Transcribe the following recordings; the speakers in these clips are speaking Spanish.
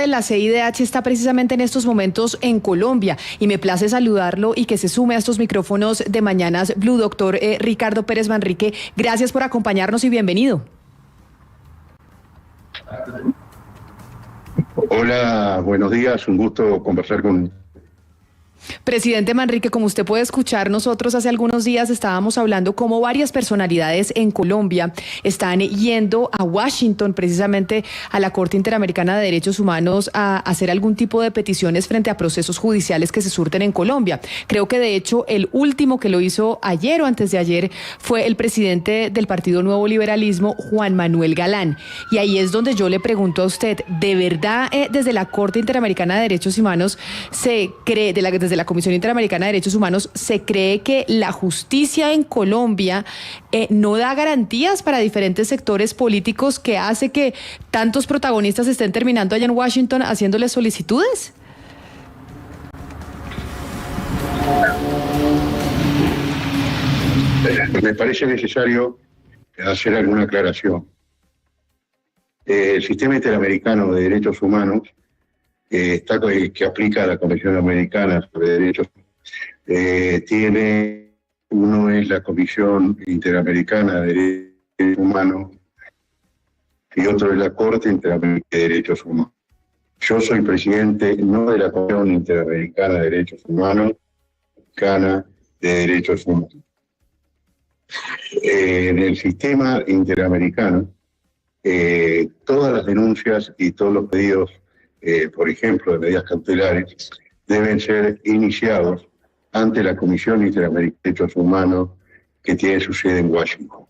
de la CIDH está precisamente en estos momentos en Colombia y me place saludarlo y que se sume a estos micrófonos de Mañanas Blue. Doctor Ricardo Pérez Manrique, gracias por acompañarnos y bienvenido. Hola, buenos días, un gusto conversar con... Presidente Manrique, como usted puede escuchar, nosotros hace algunos días estábamos hablando cómo varias personalidades en Colombia están yendo a Washington, precisamente a la Corte Interamericana de Derechos Humanos, a hacer algún tipo de peticiones frente a procesos judiciales que se surten en Colombia. Creo que de hecho el último que lo hizo ayer o antes de ayer fue el presidente del Partido Nuevo Liberalismo, Juan Manuel Galán. Y ahí es donde yo le pregunto a usted, ¿de verdad desde la Corte Interamericana de Derechos Humanos se cree, desde la Comisión Interamericana de Derechos Humanos, se cree que la justicia en Colombia no da garantías para diferentes sectores políticos, que hace que tantos protagonistas estén terminando allá en Washington haciéndoles solicitudes? Me parece necesario hacer alguna aclaración. El sistema interamericano de derechos humanos que aplica a la Convención Americana sobre Derechos uno es la Comisión Interamericana de Derechos Humanos y otro es la Corte Interamericana de Derechos Humanos. Yo soy presidente no de la Comisión Interamericana de Derechos Humanos, Interamericana de Derechos Humanos. En el sistema interamericano, todas las denuncias y todos los pedidos, por ejemplo, de medidas cautelares, deben ser iniciados ante la Comisión Interamericana de Derechos Humanos, que tiene su sede en Washington.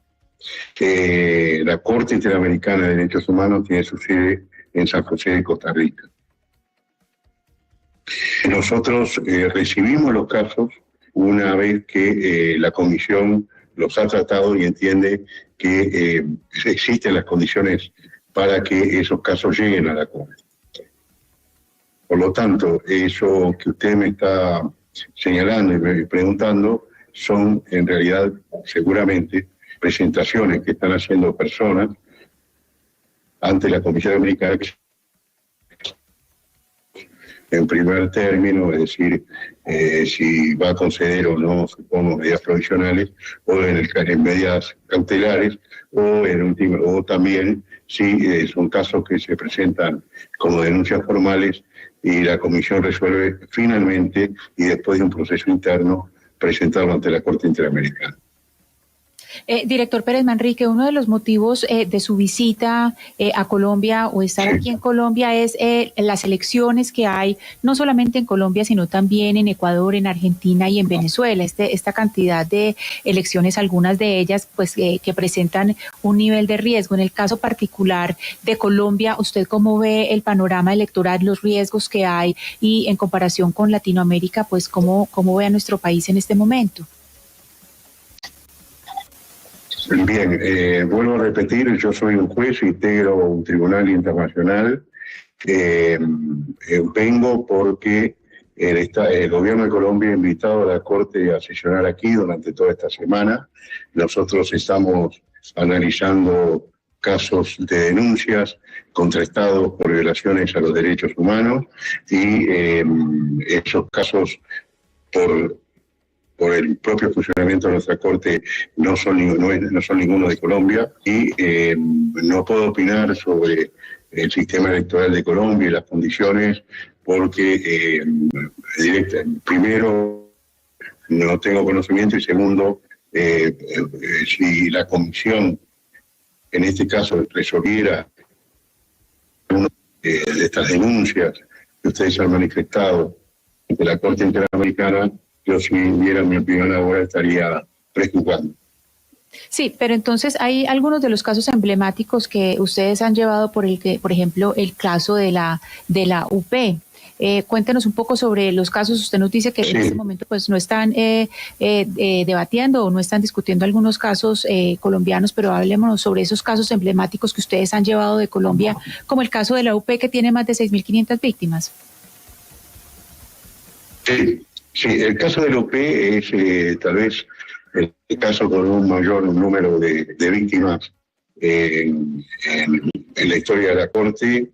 La Corte Interamericana de Derechos Humanos tiene su sede en San José de Costa Rica. Nosotros recibimos los casos una vez que la Comisión los ha tratado y entiende que existen las condiciones para que esos casos lleguen a la Corte. Por lo tanto, eso que usted me está señalando y me preguntando son, en realidad, seguramente, presentaciones que están haciendo personas ante la Comisión Americana en primer término, es decir, si va a conceder o no, supongo, medidas provisionales, o en medidas cautelares, o también si son casos que se presentan como denuncias formales y la Comisión resuelve finalmente, y después de un proceso interno, presentarlo ante la Corte Interamericana. Director Pérez Manrique, uno de los motivos de su visita a Colombia o estar aquí en Colombia es las elecciones que hay, no solamente en Colombia, sino también en Ecuador, en Argentina y en Venezuela. Esta cantidad de elecciones, algunas de ellas pues que presentan un nivel de riesgo. En el caso particular de Colombia, ¿usted cómo ve el panorama electoral, los riesgos que hay y en comparación con Latinoamérica, pues cómo ve a nuestro país en este momento? Bien, vuelvo a repetir, yo soy un juez, integro un tribunal internacional. Vengo porque el gobierno de Colombia ha invitado a la Corte a sesionar aquí durante toda esta semana. Nosotros estamos analizando casos de denuncias contra Estados por violaciones a los derechos humanos y esos casos por el propio funcionamiento de nuestra Corte no son ninguno de Colombia y no puedo opinar sobre el sistema electoral de Colombia y las condiciones porque primero no tengo conocimiento y segundo si la Comisión en este caso resolviera una de estas denuncias que ustedes han manifestado ante la Corte Interamericana, yo si diera mi opinión ahora estaría prejuzgando. Sí, pero entonces hay algunos de los casos emblemáticos que ustedes han llevado por ejemplo, el caso de la UP. Cuéntenos un poco sobre los casos. Usted nos dice que en este momento pues no están debatiendo o no están discutiendo algunos casos colombianos, pero hablemos sobre esos casos emblemáticos que ustedes han llevado de Colombia, como el caso de la UP, que tiene más de 6.500 víctimas. Sí, el caso de la UP es tal vez el caso con un mayor número de víctimas en la historia de la Corte.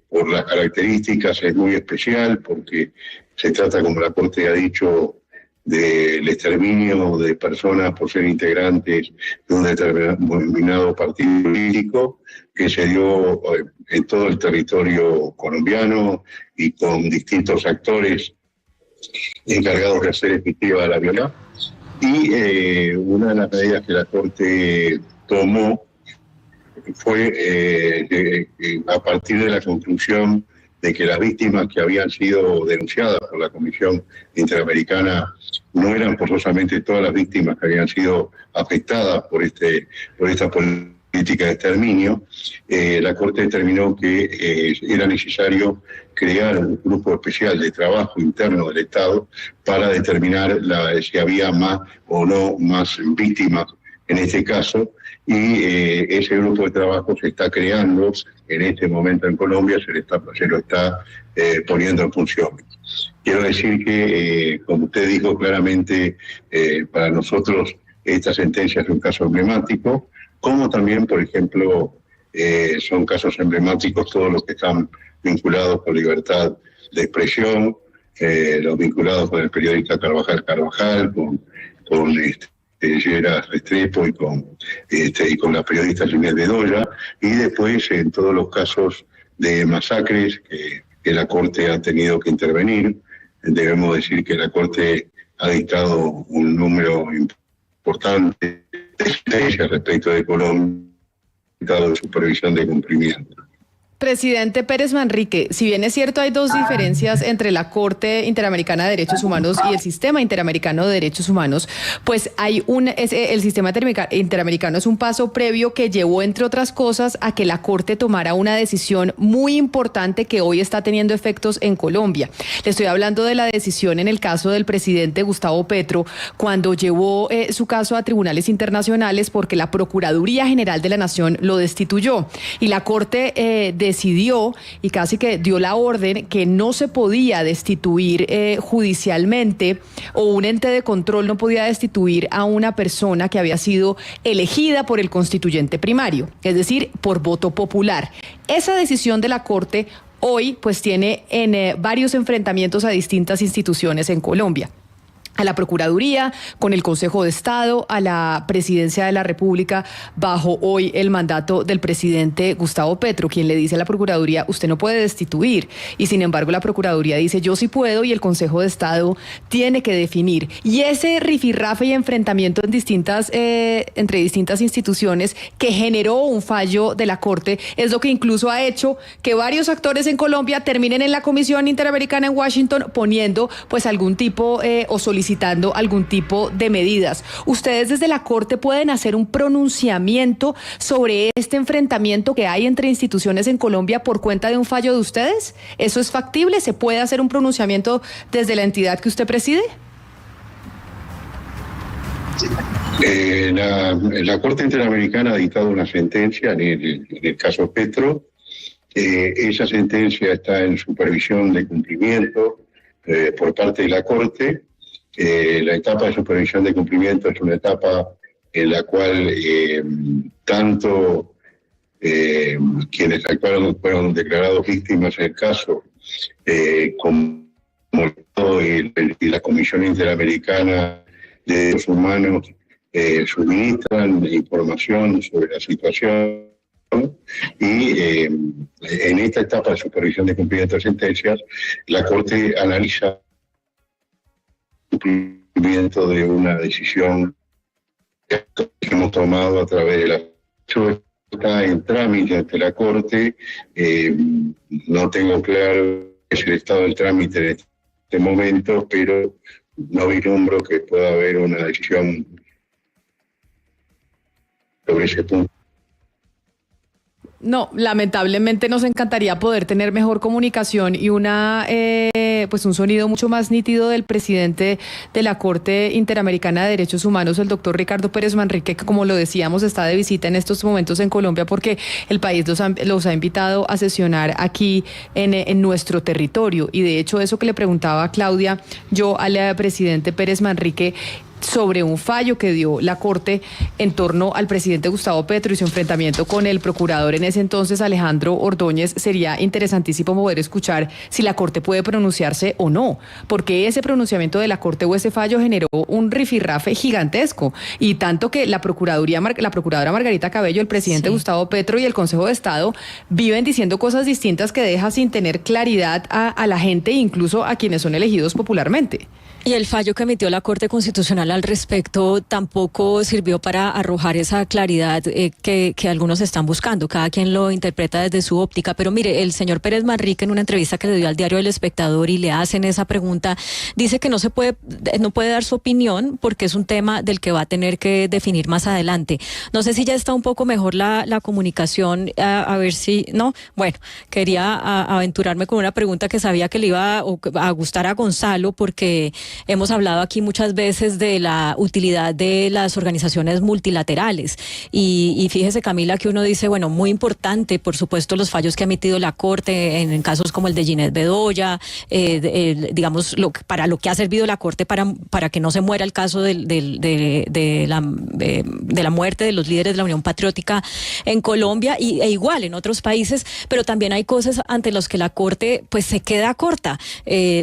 por las características es muy especial porque se trata, como la Corte ha dicho, del exterminio de personas por ser integrantes de un determinado partido político que se dio en todo el territorio colombiano y con distintos actores encargados de hacer efectiva la violencia. Y una de las medidas que la Corte tomó fue a partir de la conclusión de que las víctimas que habían sido denunciadas por la Comisión Interamericana no eran forzosamente todas las víctimas que habían sido afectadas por esta política de exterminio. La Corte determinó que era necesario crear un grupo especial de trabajo interno del Estado para determinar si había más o no más víctimas en este caso, y ese grupo de trabajo se está creando en este momento en Colombia, se lo está poniendo en función. Quiero decir que, como usted dijo claramente, para nosotros esta sentencia es un caso emblemático, como también, por ejemplo, son casos emblemáticos todos los que están vinculados con libertad de expresión, los vinculados con el periodista Carvajal, con Lleras Restrepo y con la periodista Ginés Bedoya, y después en todos los casos de masacres que la Corte ha tenido que intervenir. Debemos decir que la Corte ha dictado un número importante de sentencias respecto de Colombia, de supervisión de cumplimiento. Presidente Pérez Manrique, si bien es cierto hay dos diferencias entre la Corte Interamericana de Derechos Humanos y el Sistema Interamericano de Derechos Humanos, pues el Sistema Interamericano es un paso previo que llevó, entre otras cosas, a que la Corte tomara una decisión muy importante que hoy está teniendo efectos en Colombia. Le estoy hablando de la decisión en el caso del presidente Gustavo Petro, cuando llevó su caso a tribunales internacionales porque la Procuraduría General de la Nación lo destituyó. Y la Corte decidió y casi que dio la orden que no se podía destituir judicialmente, o un ente de control no podía destituir a una persona que había sido elegida por el constituyente primario, es decir, por voto popular. Esa decisión de la Corte hoy pues tiene varios enfrentamientos a distintas instituciones en Colombia. A la Procuraduría, con el Consejo de Estado, a la Presidencia de la República, bajo hoy el mandato del presidente Gustavo Petro, quien le dice a la Procuraduría, usted no puede destituir, y sin embargo la Procuraduría dice, yo sí puedo, y el Consejo de Estado tiene que definir. Y ese rifirrafe y enfrentamiento entre distintas instituciones que generó un fallo de la Corte es lo que incluso ha hecho que varios actores en Colombia terminen en la Comisión Interamericana en Washington poniendo pues algún tipo o solicitando algún tipo de medidas. ¿Ustedes desde la Corte pueden hacer un pronunciamiento sobre este enfrentamiento que hay entre instituciones en Colombia por cuenta de un fallo de ustedes? ¿Eso es factible? ¿Se puede hacer un pronunciamiento desde la entidad que usted preside? La Corte Interamericana ha dictado una sentencia en el caso Petro. Esa sentencia está en supervisión de cumplimiento por parte de la Corte. La etapa de supervisión de cumplimiento es una etapa en la cual tanto quienes actuaron fueron declarados víctimas del caso, como y la Comisión Interamericana de Derechos Humanos suministran información sobre la situación, y en esta etapa de supervisión de cumplimiento de sentencias la Corte analiza cumplimiento de una decisión que hemos tomado a través de la... Está en trámite ante la Corte, no tengo claro qué es el estado del trámite en este momento, pero no vislumbro que pueda haber una decisión sobre ese punto. No, lamentablemente nos encantaría poder tener mejor comunicación y pues un sonido mucho más nítido del presidente de la Corte Interamericana de Derechos Humanos, el doctor Ricardo Pérez Manrique, que como lo decíamos está de visita en estos momentos en Colombia porque el país los ha invitado a sesionar aquí en nuestro territorio. Y de hecho eso que le preguntaba a Claudia, yo al presidente Pérez Manrique, sobre un fallo que dio la Corte en torno al presidente Gustavo Petro y su enfrentamiento con el procurador en ese entonces, Alejandro Ordóñez. Sería interesantísimo poder escuchar si la Corte puede pronunciarse o no, porque ese pronunciamiento de la Corte o ese fallo generó un rifirrafe gigantesco, y tanto que la procuradora Margarita Cabello, el presidente Gustavo Petro y el Consejo de Estado viven diciendo cosas distintas que deja sin tener claridad a la gente e incluso a quienes son elegidos popularmente. Y el fallo que emitió la Corte Constitucional al respecto tampoco sirvió para arrojar esa claridad que algunos están buscando. Cada quien lo interpreta desde su óptica. Pero mire, el señor Pérez Manrique, en una entrevista que le dio al diario El Espectador y le hacen esa pregunta, dice que no puede dar su opinión porque es un tema del que va a tener que definir más adelante. No sé si ya está un poco mejor la comunicación, a ver si... No, bueno, quería aventurarme con una pregunta que sabía que le iba a gustar a Gonzalo, porque hemos hablado aquí muchas veces de la utilidad de las organizaciones multilaterales y fíjese, Camila, que uno dice, bueno, muy importante, por supuesto, los fallos que ha emitido la Corte en casos como el de Ginette Bedoya, digamos, para lo que ha servido la Corte para que no se muera el caso de la muerte de los líderes de la Unión Patriótica en Colombia e igual en otros países, pero también hay cosas ante las que la Corte pues se queda corta,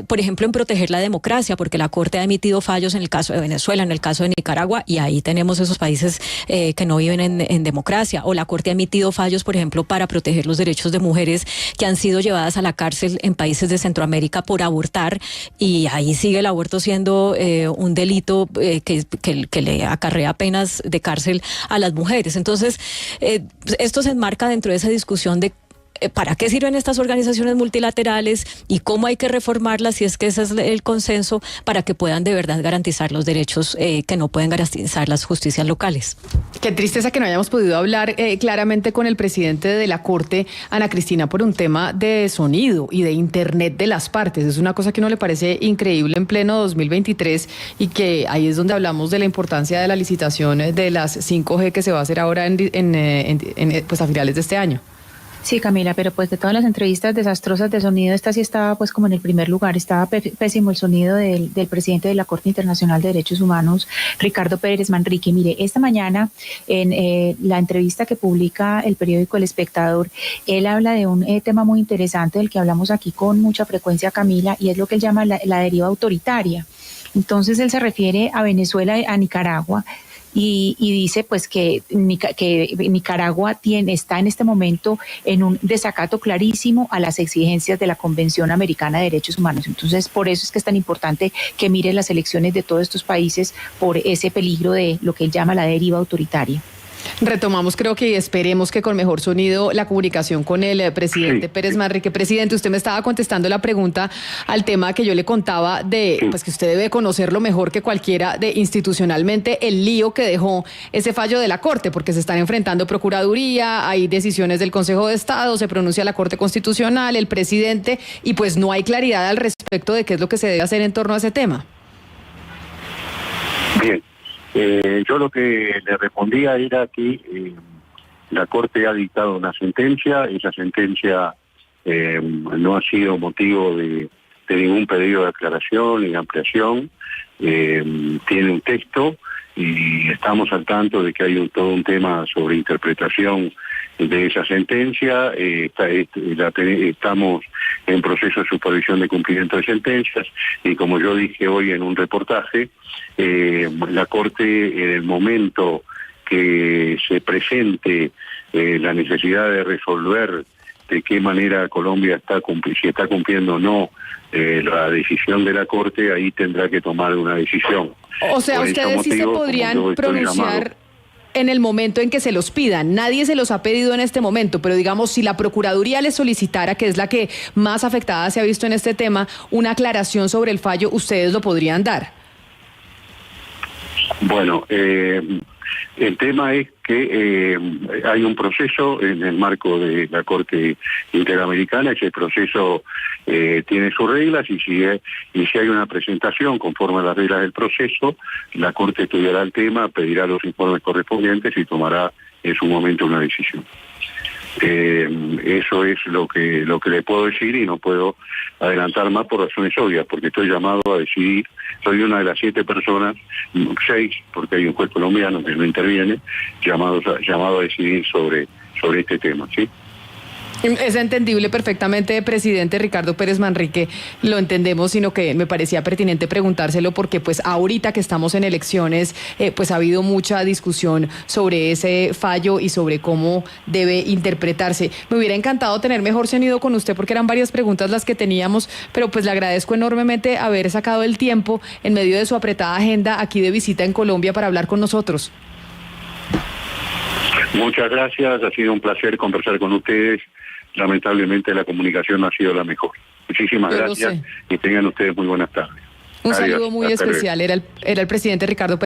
por ejemplo, en proteger la democracia, porque la Corte ha emitido fallos en el caso de Venezuela, en el caso de Nicaragua, y ahí tenemos esos países que no viven en democracia. O la Corte ha emitido fallos, por ejemplo, para proteger los derechos de mujeres que han sido llevadas a la cárcel en países de Centroamérica por abortar, y ahí sigue el aborto siendo un delito que le acarrea penas de cárcel a las mujeres. Entonces, esto se enmarca dentro de esa discusión de ¿para qué sirven estas organizaciones multilaterales y cómo hay que reformarlas, si es que ese es el consenso, para que puedan de verdad garantizar los derechos que no pueden garantizar las justicias locales? Qué tristeza que no hayamos podido hablar claramente con el presidente de la Corte, Ana Cristina, por un tema de sonido y de internet de las partes. Es una cosa que uno le parece increíble en pleno 2023, y que ahí es donde hablamos de la importancia de la licitación de las 5G que se va a hacer ahora pues a finales de este año. Sí, Camila, pero pues de todas las entrevistas desastrosas de sonido, esta sí estaba pues como en el primer lugar. Estaba pésimo el sonido del presidente de la Corte Internacional de Derechos Humanos, Ricardo Pérez Manrique. Mire, esta mañana en la entrevista que publica el periódico El Espectador, él habla de un tema muy interesante del que hablamos aquí con mucha frecuencia, Camila, y es lo que él llama la deriva autoritaria. Entonces él se refiere a Venezuela, a Nicaragua, y dice pues que Nicaragua está en este momento en un desacato clarísimo a las exigencias de la Convención Americana de Derechos Humanos. Entonces, por eso es que es tan importante que mire las elecciones de todos estos países por ese peligro de lo que él llama la deriva autoritaria. Retomamos, creo que esperemos que con mejor sonido, la comunicación con el presidente Pérez Manrique. Presidente, usted me estaba contestando la pregunta al tema que yo le contaba de, pues que usted debe conocerlo mejor que cualquiera, de institucionalmente el lío que dejó ese fallo de la Corte, porque se están enfrentando Procuraduría, hay decisiones del Consejo de Estado, se pronuncia la Corte Constitucional, el presidente, y pues no hay claridad al respecto de qué es lo que se debe hacer en torno a ese tema. Bien. Yo lo que le respondía era que la Corte ha dictado una sentencia, esa sentencia no ha sido motivo de ningún pedido de aclaración ni de ampliación, tiene un texto y estamos al tanto de que hay todo un tema sobre interpretación de esa sentencia. Estamos en proceso de supervisión de cumplimiento de sentencias y, como yo dije hoy en un reportaje, la Corte, en el momento que se presente la necesidad de resolver de qué manera Colombia si está cumpliendo o no la decisión de la Corte, ahí tendrá que tomar una decisión. O sea, Por ustedes sí se podrían pronunciar en el momento en que se los pidan. Nadie se los ha pedido en este momento, pero digamos, si la Procuraduría les solicitara, que es la que más afectada se ha visto en este tema, una aclaración sobre el fallo, ¿ustedes lo podrían dar? Bueno, el tema es que hay un proceso en el marco de la Corte Interamericana. Ese proceso tiene sus reglas y si hay una presentación conforme a las reglas del proceso, la Corte estudiará el tema, pedirá los informes correspondientes y tomará en su momento una decisión. Eso es lo que le puedo decir y no puedo adelantar más por razones obvias, porque estoy llamado a decidir. Soy una de las 7 personas, 6, porque hay un juez colombiano que no interviene, llamado a decidir sobre este tema, ¿sí? Es entendible perfectamente, presidente Ricardo Pérez Manrique, lo entendemos, sino que me parecía pertinente preguntárselo porque pues ahorita que estamos en elecciones, pues ha habido mucha discusión sobre ese fallo y sobre cómo debe interpretarse. Me hubiera encantado tener mejor sonido con usted porque eran varias preguntas las que teníamos, pero pues le agradezco enormemente haber sacado el tiempo en medio de su apretada agenda aquí de visita en Colombia para hablar con nosotros. Muchas gracias, ha sido un placer conversar con ustedes. Lamentablemente la comunicación no ha sido la mejor. Muchísimas gracias y tengan ustedes muy buenas tardes. Un saludo muy especial. Era el presidente Ricardo Pérez.